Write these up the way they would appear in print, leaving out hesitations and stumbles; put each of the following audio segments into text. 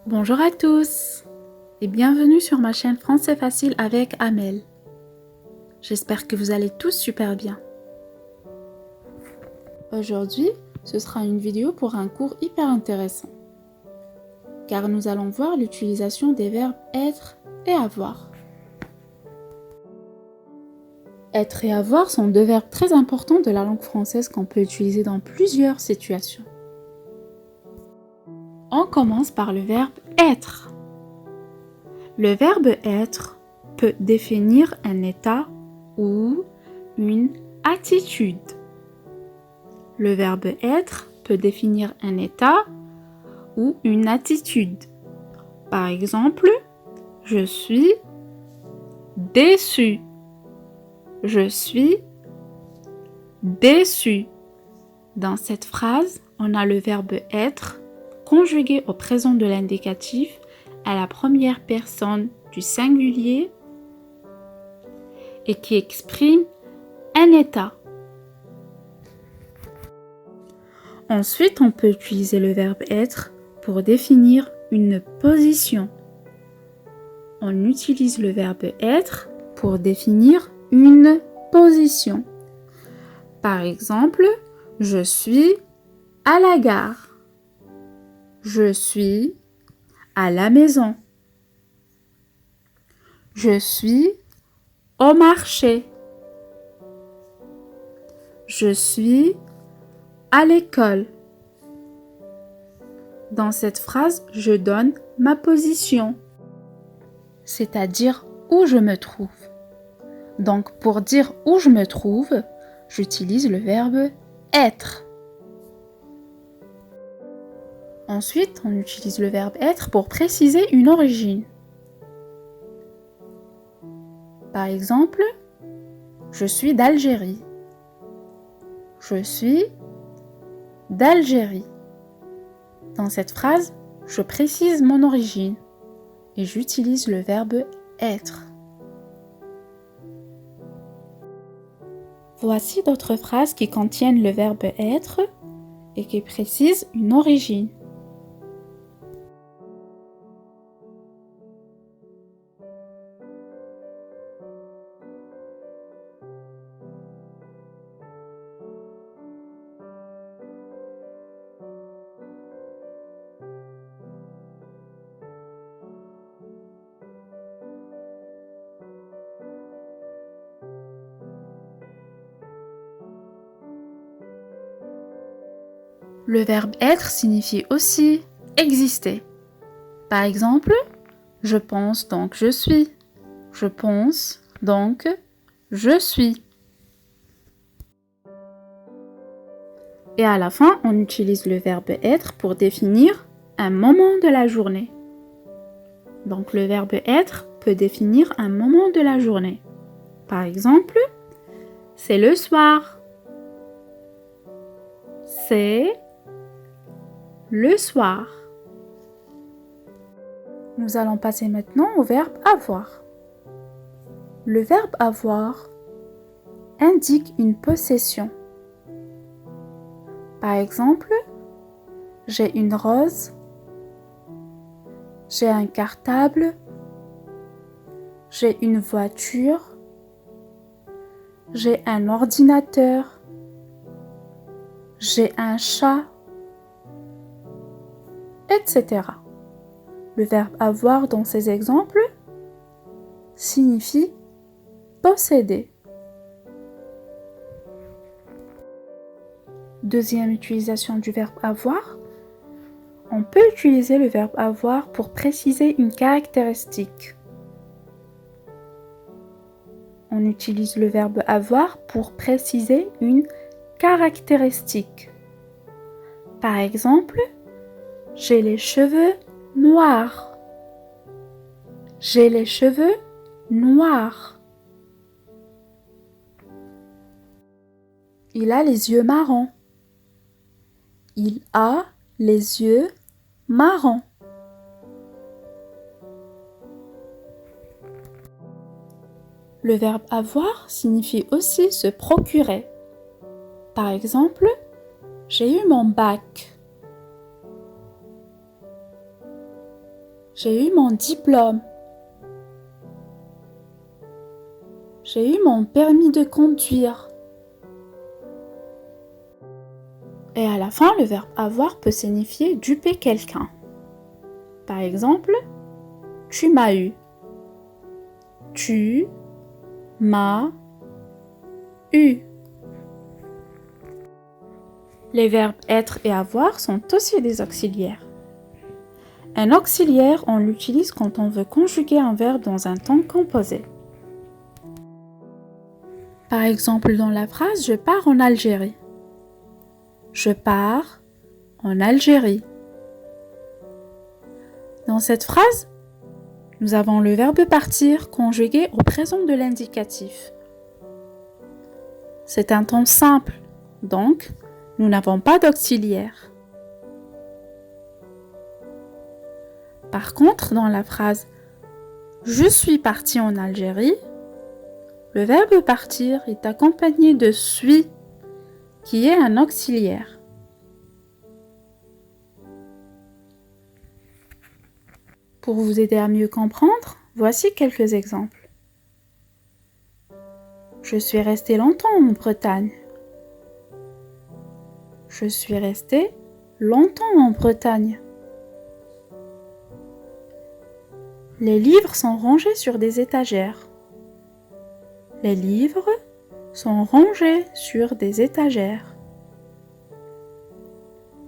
Bonjour à tous et bienvenue sur ma chaîne Français Facile avec Amel. J'espère que vous allez tous super bien. Aujourd'hui, ce sera une vidéo pour un cours hyper intéressant, car nous allons voir l'utilisation des verbes être et avoir. Être et avoir sont deux verbes très importants de la langue française qu'on peut utiliser dans plusieurs situations. On commence par le verbe être. Le verbe être peut définir un état ou une attitude. Le verbe être peut définir un état ou une attitude. Par exemple, je suis déçu. Je suis déçu. Dans cette phrase, on a le verbe être conjugué au présent de l'indicatif à la première personne du singulier et qui exprime un état. Ensuite, on peut utiliser le verbe être pour définir une position. On utilise le verbe être pour définir une position. Par exemple, je suis à la gare. Je suis à la maison. Je suis au marché. Je suis à l'école. Dans cette phrase, je donne ma position, c'est-à-dire où je me trouve. Donc, pour dire où je me trouve, j'utilise le verbe être. Ensuite, on utilise le verbe être pour préciser une origine. Par exemple, je suis d'Algérie. Je suis d'Algérie. Dans cette phrase, je précise mon origine et j'utilise le verbe être. Voici d'autres phrases qui contiennent le verbe être et qui précisent une origine. Le verbe être signifie aussi exister. Par exemple, je pense donc je suis. Je pense donc je suis. Et à la fin, on utilise le verbe être pour définir un moment de la journée. Donc le verbe être peut définir un moment de la journée. Par exemple, c'est le soir. C'est le soir. Nous allons passer maintenant au verbe avoir. Le verbe avoir indique une possession. Par exemple, j'ai une rose, j'ai un cartable, j'ai une voiture, j'ai un ordinateur, j'ai un chat, etc. Le verbe avoir dans ces exemples signifie posséder. Deuxième utilisation du verbe avoir, on peut utiliser le verbe avoir pour préciser une caractéristique. On utilise le verbe avoir pour préciser une caractéristique. Par exemple, j'ai les cheveux noirs. J'ai les cheveux noirs. Il a les yeux marrons. Il a les yeux marrons. Le verbe avoir signifie aussi se procurer. Par exemple, j'ai eu mon bac. J'ai eu mon diplôme. J'ai eu mon permis de conduire. Et à la fin, le verbe avoir peut signifier duper quelqu'un. Par exemple, tu m'as eu. Tu m'as eu. Les verbes être et avoir sont aussi des auxiliaires. Un auxiliaire, on l'utilise quand on veut conjuguer un verbe dans un temps composé. Par exemple, dans la phrase « Je pars en Algérie ». Je pars en Algérie. Dans cette phrase, nous avons le verbe partir conjugué au présent de l'indicatif. C'est un temps simple, donc nous n'avons pas d'auxiliaire. Par contre, dans la phrase « Je suis parti en Algérie », le verbe partir est accompagné de « suis » qui est un auxiliaire. Pour vous aider à mieux comprendre, voici quelques exemples. Je suis resté longtemps en Bretagne. Je suis resté longtemps en Bretagne. Les livres sont rangés sur des étagères. Les livres sont rangés sur des étagères.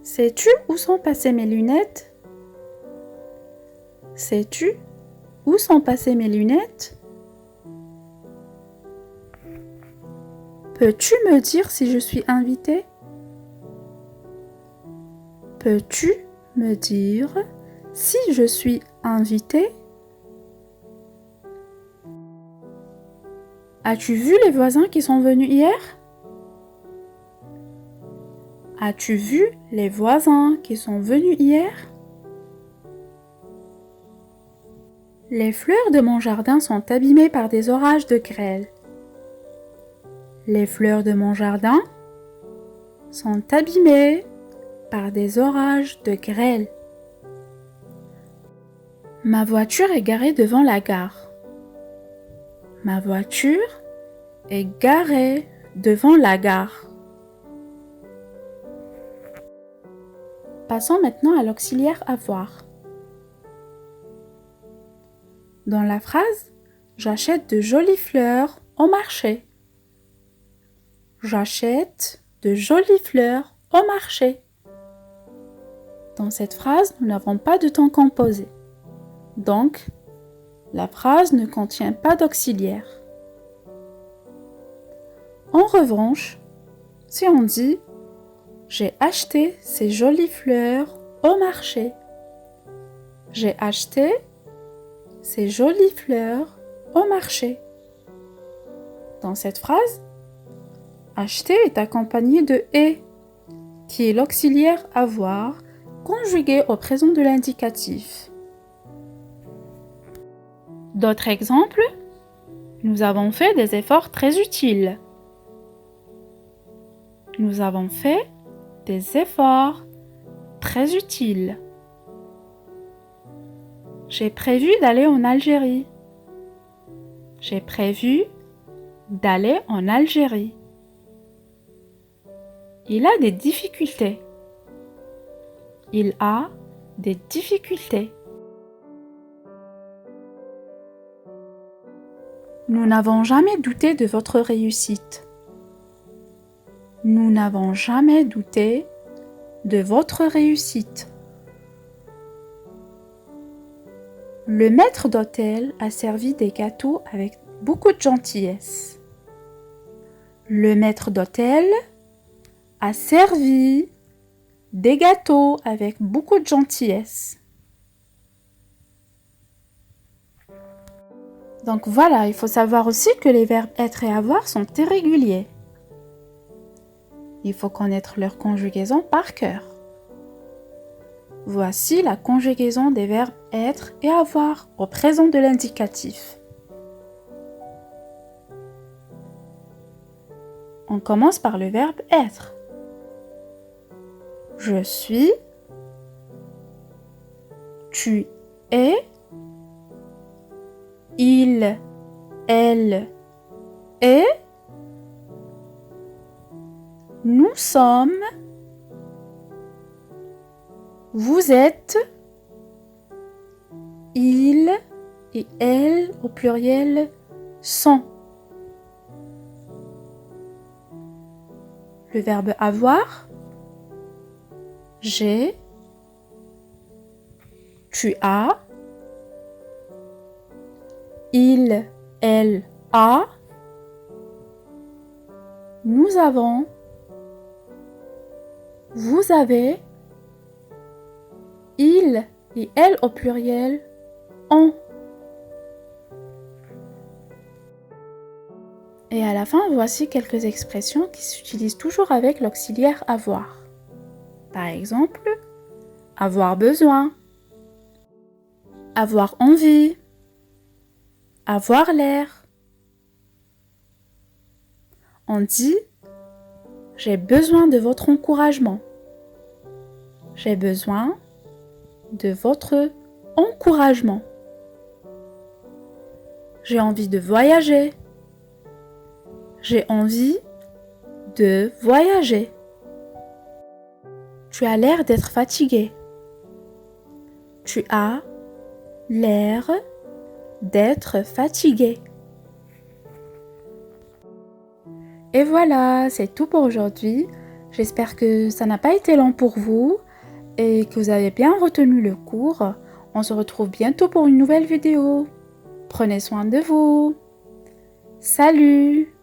Sais-tu où sont passées mes lunettes? Sais-tu où sont passées mes lunettes? Peux-tu me dire si je suis invité? Peux-tu me dire si je suis invité? As-tu vu les voisins qui sont venus hier? As-tu vu les voisins qui sont venus hier? Les fleurs de mon jardin sont abîmées par des orages de grêle. Les fleurs de mon jardin sont abîmées par des orages de grêle. Ma voiture est garée devant la gare. Ma voiture est garée devant la gare. Passons maintenant à l'auxiliaire avoir. Dans la phrase « J'achète de jolies fleurs au marché ». J'achète de jolies fleurs au marché. Dans cette phrase, nous n'avons pas de temps composé. Donc, la phrase ne contient pas d'auxiliaire. En revanche, si on dit « J'ai acheté ces jolies fleurs au marché », j'ai acheté ces jolies fleurs au marché. Dans cette phrase, acheter est accompagné de et, qui est l'auxiliaire avoir conjugué au présent de l'indicatif. D'autres exemples, nous avons fait des efforts très utiles. Nous avons fait des efforts très utiles. J'ai prévu d'aller en Algérie. J'ai prévu d'aller en Algérie. Il a des difficultés. Il a des difficultés. Nous n'avons jamais douté de votre réussite. Nous n'avons jamais douté de votre réussite. Le maître d'hôtel a servi des gâteaux avec beaucoup de gentillesse. Le maître d'hôtel a servi des gâteaux avec beaucoup de gentillesse. Donc voilà, il faut savoir aussi que les verbes être et avoir sont irréguliers. Il faut connaître leur conjugaison par cœur. Voici la conjugaison des verbes être et avoir au présent de l'indicatif. On commence par le verbe être. Je suis, tu est, il, elle est, nous sommes, vous êtes, il et elle au pluriel sont. Le verbe avoir, j'ai, tu as, il, elle a, nous avons, vous avez, il et elle au pluriel ont. Et à la fin, voici quelques expressions qui s'utilisent toujours avec l'auxiliaire avoir. Par exemple, avoir besoin, avoir envie, avoir l'air. On dit « J'ai besoin de votre encouragement ». J'ai besoin de votre encouragement. J'ai envie de voyager. J'ai envie de voyager. Tu as l'air d'être fatigué. Tu as l'air d'être fatigué. Et voilà, c'est tout pour aujourd'hui. J'espère que ça n'a pas été long pour vous et que vous avez bien retenu le cours. On se retrouve bientôt pour une nouvelle vidéo. Prenez soin de vous. Salut!